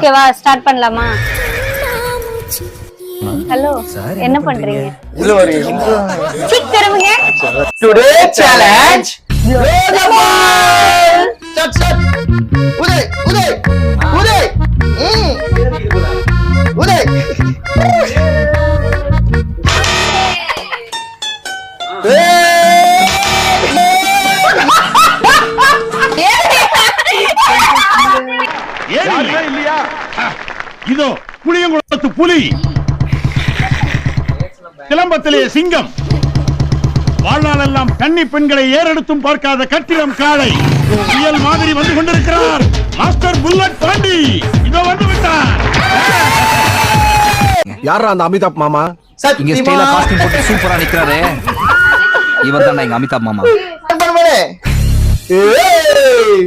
ஓகேவா, ஸ்டார்ட் பண்ணலாமா? ஹலோ, என்ன பண்றீங்க? உள்ள ஒரு சீக் திரும்புங்க. டுடே சேலஞ்ச் சட் சட் உதய் உதய் உதய் உதய் இல்லையா? இதோ புளியங்குளத்து புலி, சிலம்பத்திலே சிங்கம், வாழ்நாளெல்லாம் கன்னி பெண்களை ஏறெடுத்தும் பார்க்காத கட்டிடம் காளை, புயல் மாதிரி வந்து கொண்டிருக்கிறார் மாஸ்டர் புல்லட் பாண்டி. இதோ வந்து விட்டார். யாரா அந்த அமிதாப் மாமா? இங்க ஸ்டைலா காஸ்டியூம் போட்டு சூப்பரா நிக்கறாரே, இவர் தான் எங்க அமிதாப் மாமா. ஏய்